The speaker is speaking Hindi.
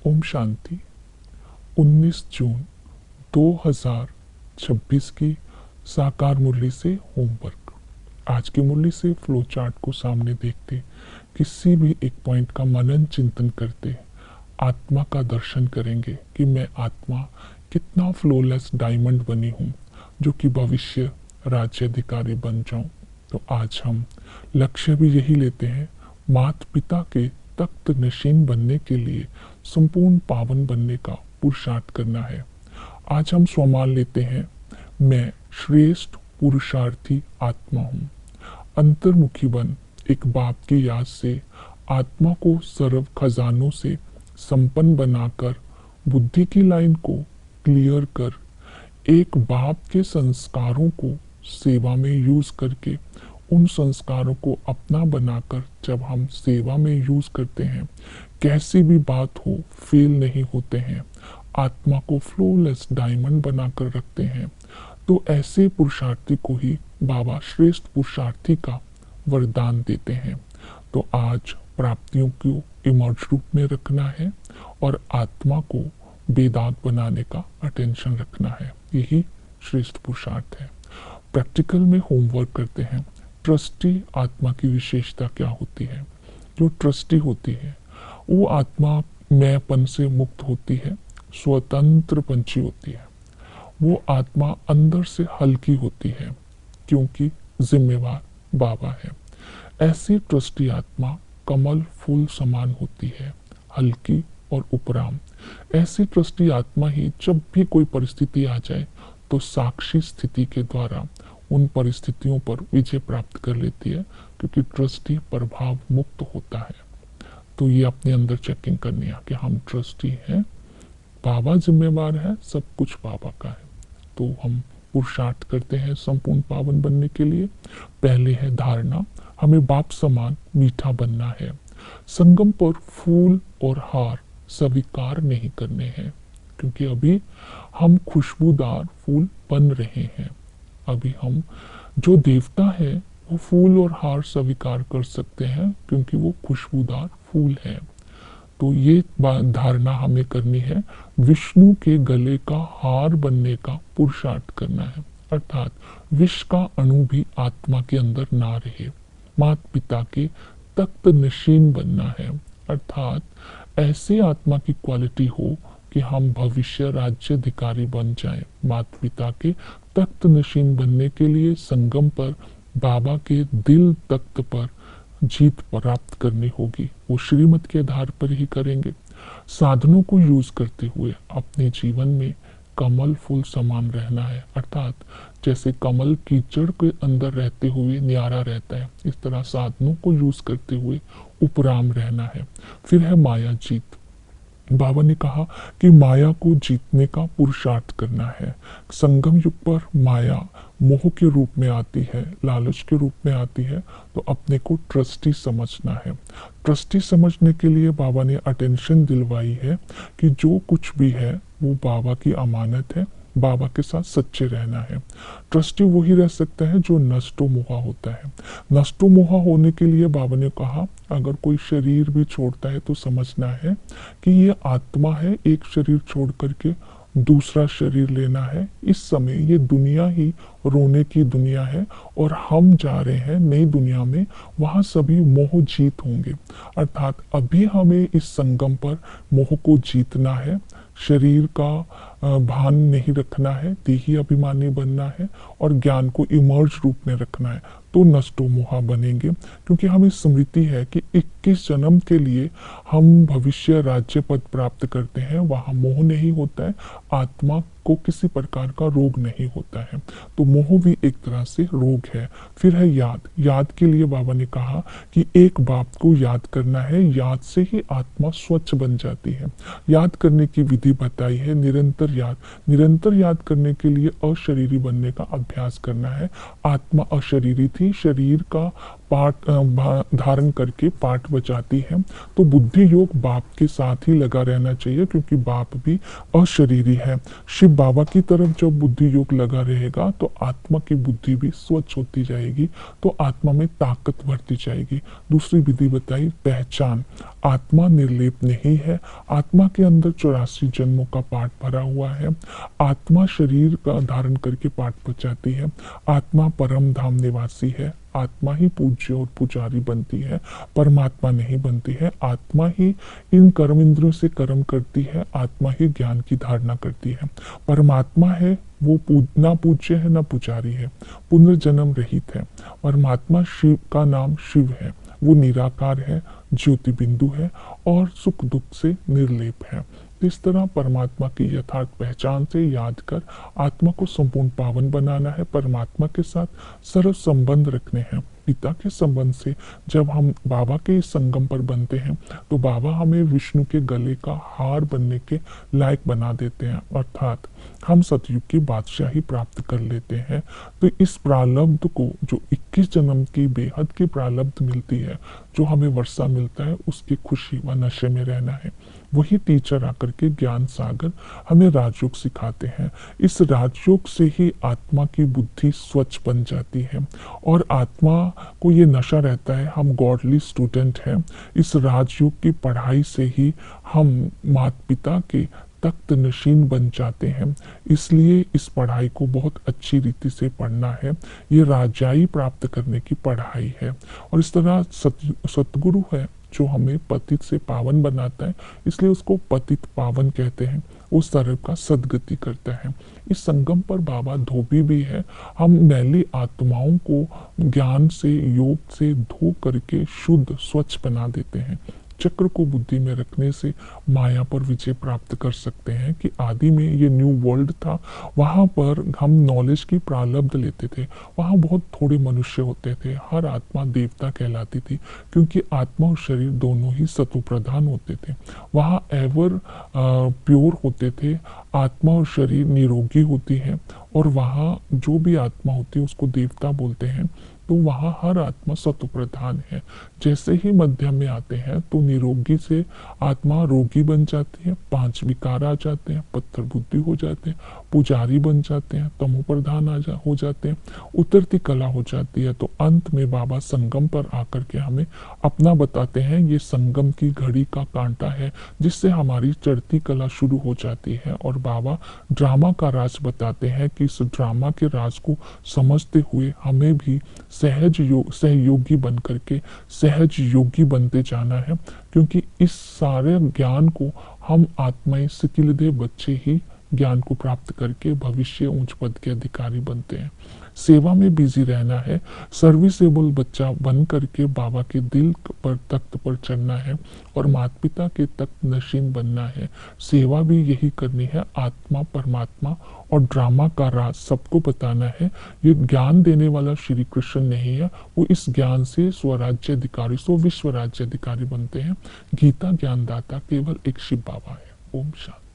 ओम शांति। 19 जून 2026 की साकार मुरली से होमवर्क। आज की मुरली से फ्लो चार्ट को सामने देखते किसी भी एक पॉइंट का मनन चिंतन करते आत्मा का दर्शन करेंगे कि मैं आत्मा कितना फ्लोलेस डायमंड बनी हूँ जो कि भविष्य राज्याधिकारी बन जाऊं। तो आज हम लक्ष्य भी यही लेते हैं, माता पिता के तख्त नशीन बनने के लिए संपूर्ण पावन बनने का पुरुषार्थ करना है। आज हम स्वमान लेते हैं, मैं श्रेष्ठ पुरुषार्थी आत्मा हूँ। अंतर्मुखी बन एक बाप की याद से आत्मा को सर्व खजानों से संपन्न बनाकर बुद्धि की लाइन को क्लियर कर एक बाप के संस्कारों को सेवा में यूज करके उन संस्कारों को अपना बनाकर जब हम सेवा में यूज करते हैं, कैसी भी बात हो फेल नहीं होते हैं, आत्मा को फ्लोलेस डायमंड बनाकर रखते हैं। तो ऐसे पुरुषार्थी को ही बाबा श्रेष्ठ पुरुषार्थी का वरदान देते हैं। तो आज प्राप्तियों को इमर्ज रूप में रखना है और आत्मा को बेदाग बनाने का अटेंशन रखना है। यही श्रेष्ठ पुरुषार्थ है। प्रैक्टिकल में होमवर्क करते हैं। ट्रस्टी आत्मा की विशेषता क्या होती है? जो ट्रस्टी होती है वो आत्मा मैंपन से मुक्त होती है, स्वतंत्र पंछी होती है। वो आत्मा अंदर से हल्की होती है क्योंकि जिम्मेवार बाबा है। ऐसी ट्रस्टी आत्मा कमल फूल समान होती है, हल्की और उपराम। ऐसी ट्रस्टी आत्मा ही जब भी कोई परिस्थिति आ जाए तो साक्षी स्थिति के द्वारा उन परिस्थितियों पर विजय प्राप्त कर लेती है, क्योंकि ट्रस्टी प्रभाव मुक्त होता है। तो ये अपने अंदर चेकिंग करनी है कि हम ट्रस्टी हैं, बाबा जिम्मेवार है, सब कुछ बाबा का है। तो हम पुरुषार्थ करते हैं संपूर्ण पावन बनने के लिए। पहले है धारणा, हमें बाप समान मीठा बनना है। संगम पर फूल और हार स्वीकार नहीं करने हैं, क्योंकि अभी हम खुशबूदार फूल बन रहे हैं। अभी हम जो देवता है वो फूल और हार स्वीकार कर सकते हैं क्योंकि वो खुशबूदार फूल है। तो ये धारणा हमें करनी है, विष्णु के गले का हार बनने का पुरुषार्थ करना है। अर्थात विष का अणु भी आत्मा के अंदर ना रहे। माता पिता के तख्त नशीन बनना है, अर्थात ऐसे आत्मा की क्वालिटी हो कि हम भविष्य राज्याधिकारी बन जाएं। माता पिता के तख्त नशीन बनने के लिए संगम पर बाबा के दिल तख्त पर जीत प्राप्त करनी होगी। वो श्रीमत के आधार पर ही करेंगे। साधनों को यूज करते हुए अपने जीवन में कमल फूल समान रहना है, अर्थात जैसे कमल कीचड़ के अंदर रहते हुए न्यारा रहता है, इस तरह साधनों को यूज करते हुए उपराम रहना है। फिर है माया जीत। बाबा ने कहा कि माया को जीतने का पुरुषार्थ करना है। संगम युग पर माया मोह के रूप में आती है, लालच के रूप में आती है, तो अपने को ट्रस्टी समझना है। ट्रस्टी समझने के लिए बाबा ने अटेंशन दिलवाई है कि जो कुछ भी है वो बाबा की अमानत है, बाबा के साथ सच्चे रहना है। ट्रस्टी वही रह सकता है जो नष्टो मोहा होता है। नष्टो मोहा होने के लिए बाबा ने कहा, अगर कोई शरीर भी छोड़ता है तो समझना है कि ये आत्मा है, एक शरीर छोड़ करके दूसरा शरीर लेना है। इस समय ये दुनिया ही रोने की दुनिया है और हम जा रहे हैं नई दुनिया में, वहां सभी मोह जीत होंगे। अर्थात अभी हमें इस संगम पर मोह को जीतना है, शरीर का भान नहीं रखना है, देही अभिमानी बनना है और ज्ञान को इमर्ज रूप में रखना है। तो नष्टो मोहा बनेंगे, क्योंकि हमें स्मृति है कि 21 जन्म के लिए हम भविष्य राज्य पद प्राप्त करते हैं, वहां मोह नहीं होता है, आत्मा को किसी प्रकार का रोग नहीं होता है। तो मोह भी एक तरह से रोग है। फिर है याद। याद के लिए बाबा ने कहा कि एक बाप को याद करना है, याद से ही आत्मा स्वच्छ बन जाती है। याद करने की विधि बताई है, निरंतर निरंतर याद करने के लिए अशरीरी बनने का अभ्यास करना है। आत्मा अशरीरी थी, शरीर का पाठ धारण करके पाठ बचाती है। तो बुद्धि योग बाप के साथ ही लगा रहना चाहिए, क्योंकि बाप भी अशरीरी है। शिव बाबा की तरफ जब बुद्धि योग लगा रहेगा तो आत्मा की बुद्धि भी स्वच्छ होती जाएगी, तो आत्मा में ताकत बढ़ती जाएगी। दूसरी विधि बताई पहचान। आत्मा निर्लेप नहीं है, आत्मा के अंदर 84 जन्मों का पाठ भरा हुआ है। आत्मा शरीर का धारण करके पाठ बचाती है। आत्मा परम धाम निवासी है। आत्मा ही पूज्य और पुजारी बनती है, परमात्मा नहीं बनती है। आत्मा ही इन कर्म इंद्रियों से कर्म करती है, आत्मा ही ज्ञान की धारणा करती है। परमात्मा है वो ना पूज्य है ना पुजारी है, पुनर्जन्म रहित है। परमात्मा शिव का नाम शिव है, वो निराकार है, ज्योति बिंदु है और सुख दुख से निर्लेप है। इस तरह परमात्मा की यथार्थ पहचान से याद कर आत्मा को संपूर्ण पावन बनाना है। परमात्मा के साथ सरल संबंध रखने हैं। पिता के संबंध से जब हम बाबा के इस संगम पर बनते हैं तो बाबा हमें विष्णु के गले का हार बनने के लायक बना देते हैं, अर्थात हम सतयुग की बादशाही प्राप्त कर लेते हैं। तो इस प्रारब्ध को, जो 21 जन्म की बेहद की प्रारब्ध मिलती है, जो हमें वर्षा मिलता है, उसकी खुशी व नशे में रहना है। वही टीचर आकर के ज्ञान सागर हमें राजयोग सिखाते हैं। इस राजयोग से ही आत्मा की बुद्धि स्वच्छ बन जाती है और आत्मा को ये नशा रहता है हम गॉडली स्टूडेंट हैं। इस राजयोग की पढ़ाई से ही हम माता पिता के तख्त नशीन बन जाते हैं। इसलिए इस पढ़ाई को बहुत अच्छी रीति से पढ़ना है। ये राजाई प्राप्त करने की पढ़ाई है। और इस तरह सतगुरु है जो हमें पतित से पावन बनाता है, इसलिए उसको पतित पावन कहते हैं। उस तरह का सदगति करता है। इस संगम पर बाबा धोबी भी है। हम मैली आत्माओं को ज्ञान से, योग से धो करके शुद्ध स्वच्छ बना देते हैं। चक्र को बुद्धि में रखने से माया पर विजय प्राप्त कर सकते हैं। कि आदि में ये न्यू वर्ल्ड था, वहां पर हम नॉलेज की प्रारब्ध लेते थे, वहां बहुत थोड़े मनुष्य होते थे, हर आत्मा देवता कहलाती थी, क्योंकि आत्मा और शरीर दोनों ही सत्व प्रधान होते थे। वहां एवर प्योर होते थे, आत्मा और शरीर निरोगी होती है, और वहां जो भी आत्मा होती है उसको देवता बोलते हैं। तो वहाँ हर आत्मा सत्व प्रधान है। जैसे ही मध्य में आते हैं तो निरोगी से आत्मा रोगी बन जाती है, 5 विकार आ जाते हैं, पत्थर बुद्धि हो जाते हैं, पुजारी बन जाते हैं, तमो प्रधान हो जाते हैं, उतरती कला हो जाती है। तो अंत में बाबा संगम पर आकर के हमें अपना बताते हैं। ये संगम की घड़ी का कांटा है जिससे हमारी चढ़ती कला शुरू हो जाती है। और बाबा ड्रामा का राज बताते हैं कि इस ड्रामा के राज को समझते हुए हमें भी सहयोगी बन करके सहज योगी बनते जाना है, क्योंकि इस सारे ज्ञान को हम आत्माएं सिकिलदे बच्चे ही ज्ञान को प्राप्त करके भविष्य उच्च पद के अधिकारी बनते हैं। सेवा में बिजी रहना है, सर्विसेबल बच्चा बन करके बाबा के दिल पर तख्त पर चढ़ना है और माता पिता के तख्त नशीन बनना है। सेवा भी यही करनी है। आत्मा परमात्मा और ड्रामा का राज सबको बताना है। ये ज्ञान देने वाला श्री कृष्ण नहीं है, वो इस ज्ञान से स्वराज्य अधिकारी विश्व राज्य अधिकारी बनते हैं। गीता ज्ञानदाता केवल एक शिव बाबा है। ओम शांति।